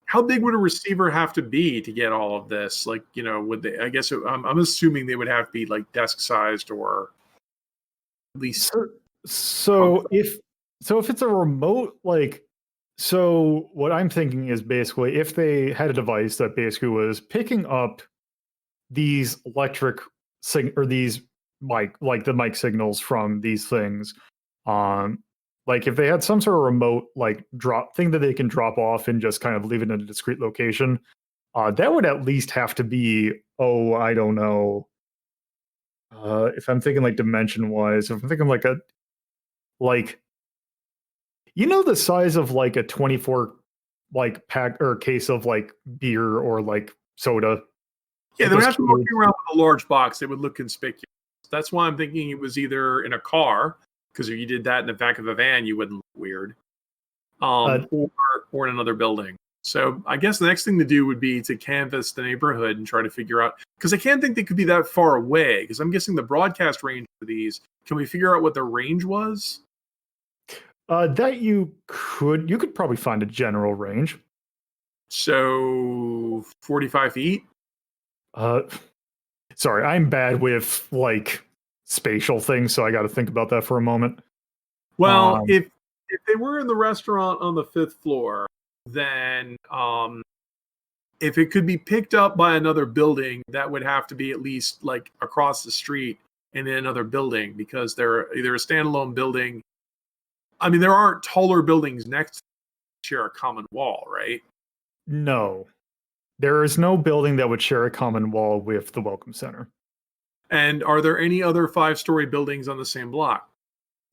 How big would a receiver have to be to get all of this? Like, would they? I guess I'm assuming they would have to be like desk sized or at least. So if it's a remote, like, so what I'm thinking is basically if they had a device that basically was picking up these electric or these mic, like the mic signals from these things, Like if they had some sort of remote like drop thing that they can drop off and just kind of leave it in a discrete location, that would at least have to be, oh, I don't know. If I'm thinking like dimension wise, if I'm thinking like the size of like a 24 like pack or case of like beer or like soda. Yeah, Like they would those have to walk cubes. around with a large box. It would look conspicuous. That's why I'm thinking it was either in a car, because if you did that in the back of a van, you wouldn't look weird, or in another building. So I guess the next thing to do would be to canvass the neighborhood and try to figure out, because I can't think they could be that far away, because I'm guessing the broadcast range for these, can we figure out what the range was? That you could probably find a general range. So 45 feet? Sorry, I'm bad with like spatial things, so I got to think about that for a moment. Well, if they were in the restaurant on the 5th floor, then if it could be picked up by another building, that would have to be at least like across the street and in another building, because they're either a standalone building. I mean, there aren't taller buildings next to share a common wall, right? No, there is no building that would share a common wall with the Welcome Center. And are there any other 5-story buildings on the same block?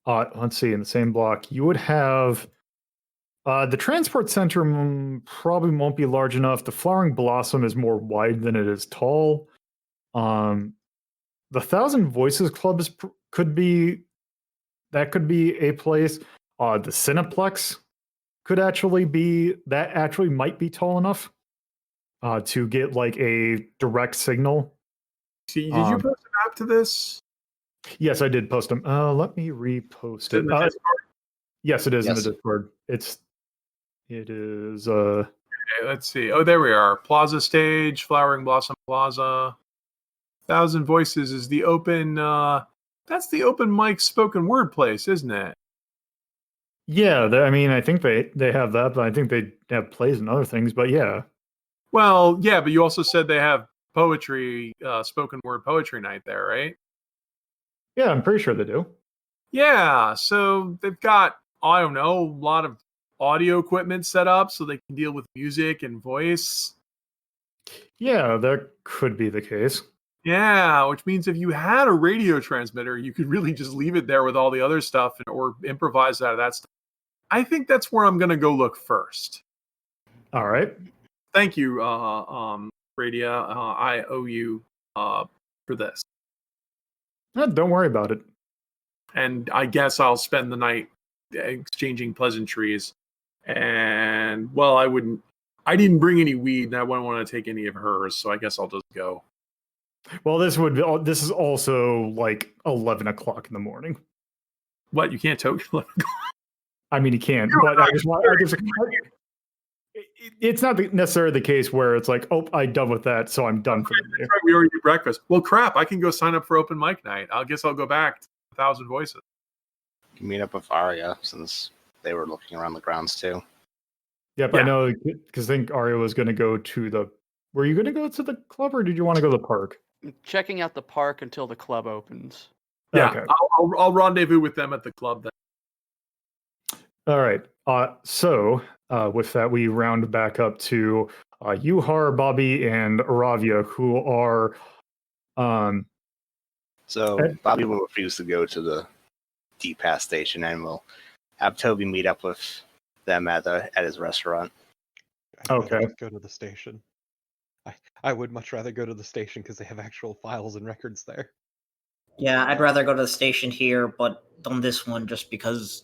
Let's see, in the same block, you would have the transport center probably won't be large enough. The Flowering Blossom is more wide than it is tall. The Thousand Voices Club could be a place. The Cineplex could actually might be tall enough to get like a direct signal. See, did you post a map to this? Yes, I did post them. Let me repost it. In the Discord? Yes, it is in Yes. the Discord. It is. Okay, let's see. Oh, there we are. Plaza Stage, Flowering Blossom Plaza. Thousand Voices is the open. That's the open mic spoken word place, isn't it? Yeah, I mean, I think they have that, but I think they have plays and other things. But yeah, Well, yeah, but you also said they have poetry, spoken word poetry night there, right? yeah, I'm pretty sure they do. Yeah, so they've got, I don't know, a lot of audio equipment set up so they can deal with music and voice. Yeah, that could be the case. Yeah, which means if you had a radio transmitter, you could really just leave it there with all the other stuff or improvise out of that stuff. I think that's where I'm going to go look first. All right. Thank you, Radia. I owe you for this. Don't worry about it. And I guess I'll spend the night exchanging pleasantries. And, well, I didn't bring any weed, and I wouldn't want to take any of hers, so I guess I'll just go. Well, this is also like 11 o'clock in the morning. What, you can't toke? I mean, you can't, but it's not necessarily the case where it's like, oh, I'm done with that, so I'm done for the day. Right, we already did breakfast. Well, crap, I can go sign up for open mic night. I guess I'll go back to 1,000 Voices. You can meet up with Aria, since they were looking around the grounds too. Yep, Yeah. I know, because I think Aria was going to go to the. Were you going to go to the club, or did you want to go to the park? Checking out the park until the club opens. Yeah, Okay. I'll rendezvous with them at the club then. All right. So with that, we round back up to Yuhar, Bobby, and Iravia, who are. So Okay. Bobby will refuse to go to the D-Pass station, and we'll have Toby meet up with them at his restaurant. I'd rather Okay. just go to the station. I would much rather go to the station because they have actual files and records there. Yeah, I'd rather go to the station here, but on this one, just because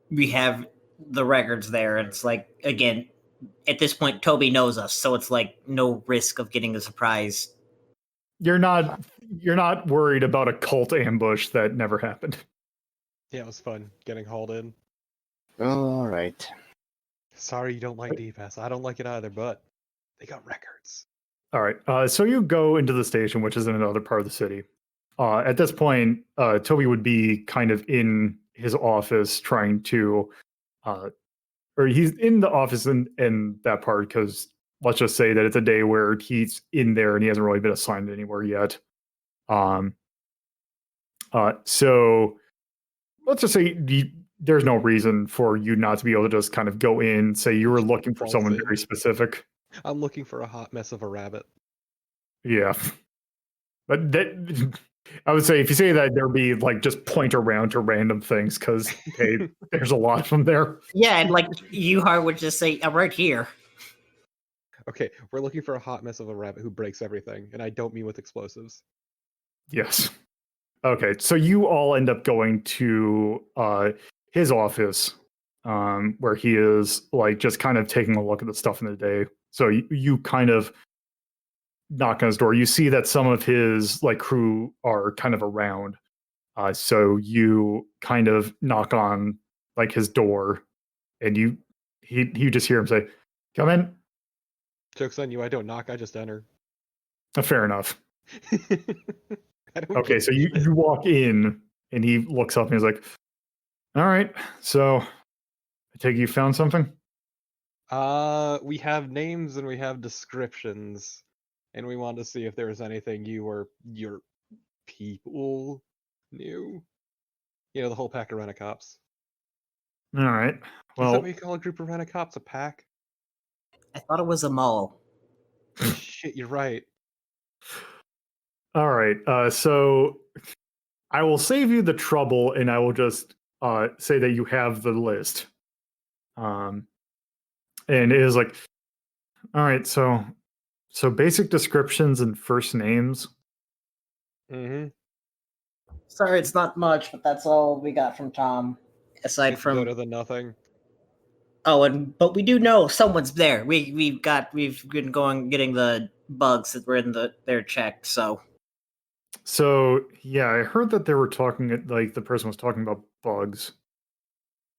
we have the records there. It's like, again, at this point, Toby knows us, so it's like no risk of getting a surprise. You're not worried about a cult ambush that never happened. Yeah, it was fun getting hauled in. All right. Sorry you don't like D-Pass. I don't like it either, but they got records. All right. So you go into the station, which is in another part of the city. At this point, Toby would be kind of in his office trying to, or he's in the office in that part because let's just say that it's a day where he's in there and he hasn't really been assigned anywhere yet. So let's just say, there's no reason for you not to be able to just kind of go in, say you were looking for False someone in. very specific. I'm looking for a hot mess of a rabbit. Yeah. But that, I would say if you say that, there'd be like just point around to random things because hey, there's a lot from there. Yeah, and like Yuhar would just say, "I'm right here." Okay, we're looking for a hot mess of a rabbit who breaks everything, and I don't mean with explosives. Yes. Okay, so you all end up going to his office, where he is like just kind of taking a look at the stuff in the day. So you kind of knock on his door. You see that some of his like crew are kind of around. So you kind of knock on like his door, and you just hear him say, "Come in." Joke's on you, I don't knock, I just enter. Fair enough. I don't Okay, give so a you shit. walk in, and he looks up and he's like, "All right, so I take it you found something." We have names and we have descriptions, and we want to see if there was anything you or your people knew. You know, the whole pack of rent-a-cops. All right. Is that Well, what you call a group of rent-a-cops? A pack? I thought it was a mall. Shit, you're right. all right. So I will save you the trouble, and I will just say that you have the list. And it is like, all right. So basic descriptions and first names. Mm-hmm. Sorry, it's not much, but that's all we got from Tom. Aside It's from better than nothing. but we do know someone's there. We've been getting the bugs that were in their checked. So So yeah, I heard that they were talking like the person was talking about bugs.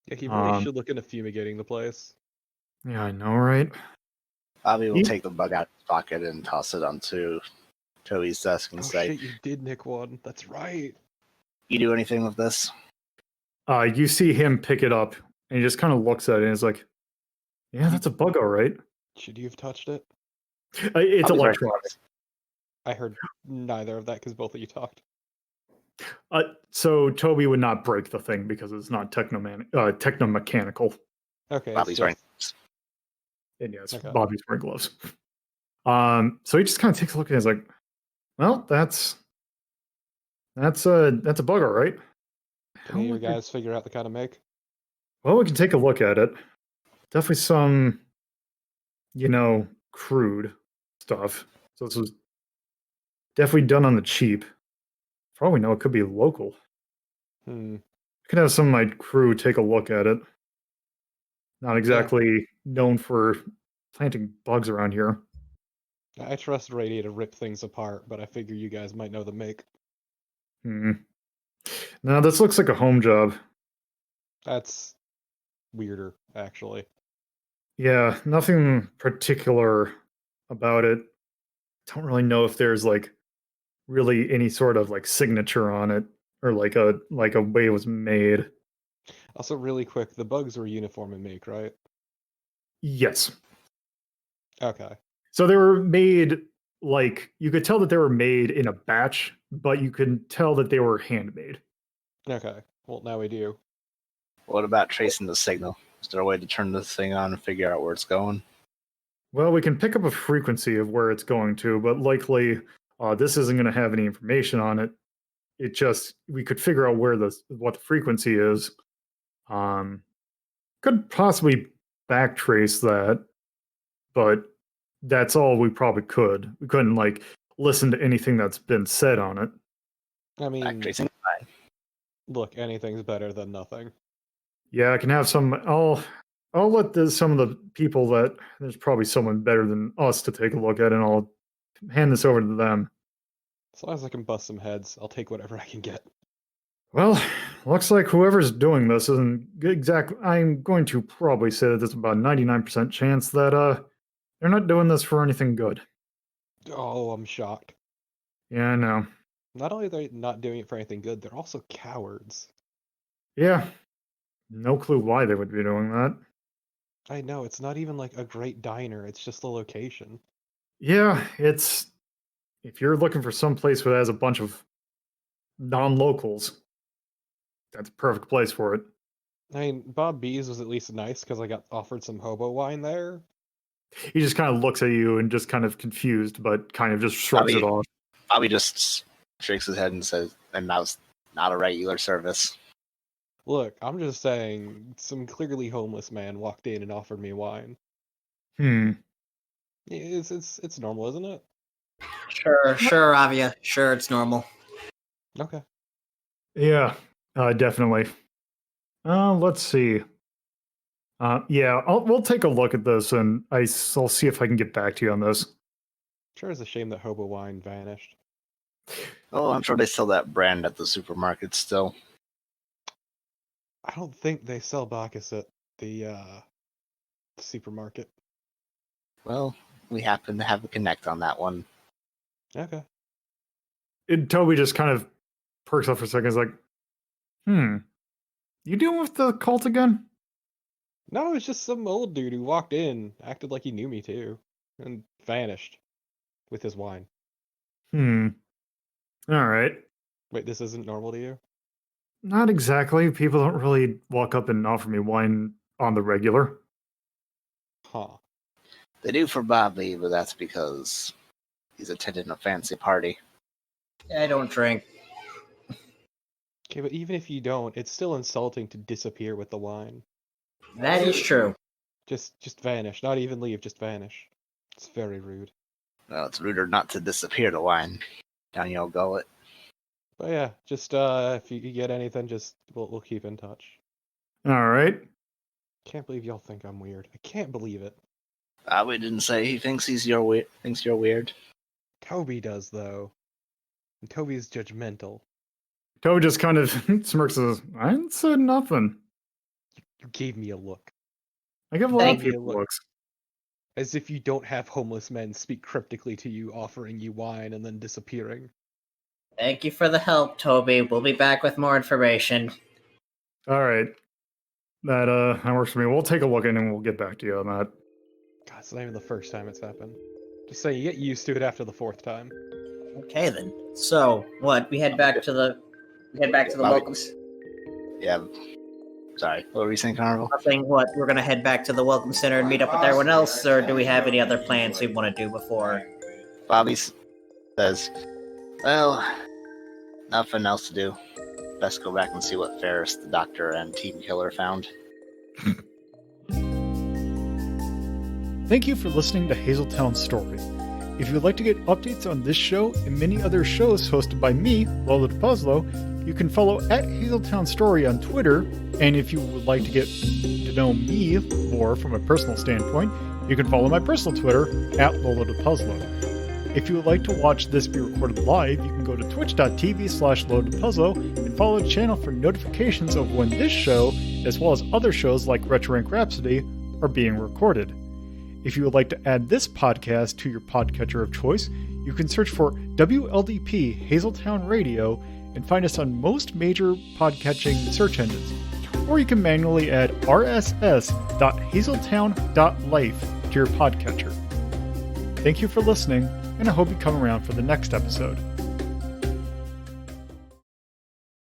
Yeah, he really should look into fumigating the place. Yeah, I know, right? Bobby will You- take the bug out of his pocket and toss it onto Toby's desk and Oh say, shit, you did nick one. That's right. "You do anything with this?" You see him pick it up, and he just kind of looks at it and is like, "Yeah, that's a bug, all right. Should you have touched it? It's Bobby's very electronic." close. I heard neither of that because both of you talked. So Toby would not break the thing because it's not technomechanical. Okay, Bobby's it's wearing just... gloves. And yes, Okay. Bobby's wearing gloves. So he just kind of takes a look and is like, "Well, that's a bug, all right. Can any of your would we- guys figure out the kind of make? Well, we can take a look at it. Definitely some, crude stuff. So this was definitely done on the cheap. For all we know, it could be local. Hmm. I could have some of my crew take a look at it. Not exactly known for planting bugs around here. I trust Rady to rip things apart, but I figure you guys might know the make. Hmm. Now, this looks like a home job. That's weirder, actually. Yeah, nothing particular about it. Don't really know if there's like really any sort of like signature on it or like a way it was made. Also, really quick, the bugs were uniform in make, right? Yes. Okay. So they were made like you could tell that they were made in a batch, but you could tell that they were handmade. Okay. Well, now we do. What about tracing the signal? Is there a way to turn this thing on and figure out where it's going? Well, we can pick up a frequency of where it's going to, but likely this isn't going to have any information on it. It just we could figure out what the frequency is. Could possibly backtrace that, but that's all we probably could. We couldn't like listen to anything that's been said on it. I mean, Backtracing. look, anything's better than nothing. Yeah, I can have some. I'll let some of the people that there's probably someone better than us to take a look at, and I'll hand this over to them. As long as I can bust some heads, I'll take whatever I can get. Well, looks like whoever's doing this isn't exactly. I'm going to probably say that there's about 99% chance that they're not doing this for anything good. Oh, I'm shocked. Yeah, I know. Not only are they not doing it for anything good, they're also cowards. Yeah, no clue why they would be doing that. I know, it's not even like a great diner, it's just the location. Yeah, it's if you're looking for some place that has a bunch of non-locals, that's a perfect place for it. I mean, Bob B's was at least nice because I got offered some hobo wine there. He just kind of looks at you and just kind of confused, but kind of just shrugs it off. Bobby just shakes his head and says, and that's not a regular service. Look, I'm just saying, some clearly homeless man walked in and offered me wine. It's normal, isn't it? Sure, Aravia. Sure, it's normal. Okay. Yeah, definitely. Let's see. Yeah, we'll take a look at this, and I'll see if I can get back to you on this. Sure, it's a shame that hobo wine vanished. Oh, I'm sure they sell that brand at the supermarket still. I don't think they sell Bacchus at the supermarket. Well, we happen to have a connect on that one. Okay. And Toby just kind of perks up for a second. He's like, you dealing with the cult again? No, it's just some old dude who walked in, acted like he knew me too, and vanished with his wine. All right. Wait, this isn't normal to you? Not exactly. People don't really walk up and offer me wine on the regular. Huh. They do for Bobby, but that's because he's attending a fancy party. I don't drink. Okay, but even if you don't, it's still insulting to disappear with the wine. That is true. Just vanish. Not even leave, just vanish. It's very rude. Well, it's ruder not to disappear the wine. Down your gullet. But yeah, just if you get anything, just we'll keep in touch. All right. Can't believe y'all think I'm weird. I can't believe it. Bobby didn't say he thinks you're weird. Toby does though. And Toby's judgmental. Toby just kind of smirks and says, I ain't said nothing. You gave me a look. I give a lot of Thank people looks. As if you don't have homeless men speak cryptically to you, offering you wine and then disappearing. Thank you for the help, Toby. We'll be back with more information. All right. That works for me. We'll take a look in and we'll get back to you on that. God, it's not even the first time it's happened. Just say you get used to it after the fourth time. Okay then. So, what? We head back to the welcomes. Yeah. Sorry, what were you saying, Carnival? Nothing. What? We're gonna head back to the welcome center and meet up with everyone else, or do we have any other plans we want to do before? Bobby says, well, nothing else to do. Best go back and see what Ferrus, the doctor, and Team Killer found. Thank you for listening to Hazeltown Story. If you would like to get updates on this show and many other shows hosted by me, LoloDePuzlo, you can follow at Hazeltown Story on Twitter, and if you would like to get to know me more from a personal standpoint, you can follow my personal Twitter at LoloDePuzlo. If you would like to watch this be recorded live, you can go to twitch.tv/LoloDePuzlo and follow the channel for notifications of when this show, as well as other shows like Retro Rank Rhapsody, are being recorded. If you would like to add this podcast to your podcatcher of choice, you can search for WLDP Hazeltown Radio and find us on most major podcatching search engines. Or you can manually add rss.hazeltown.life to your podcatcher. Thank you for listening, and I hope you come around for the next episode.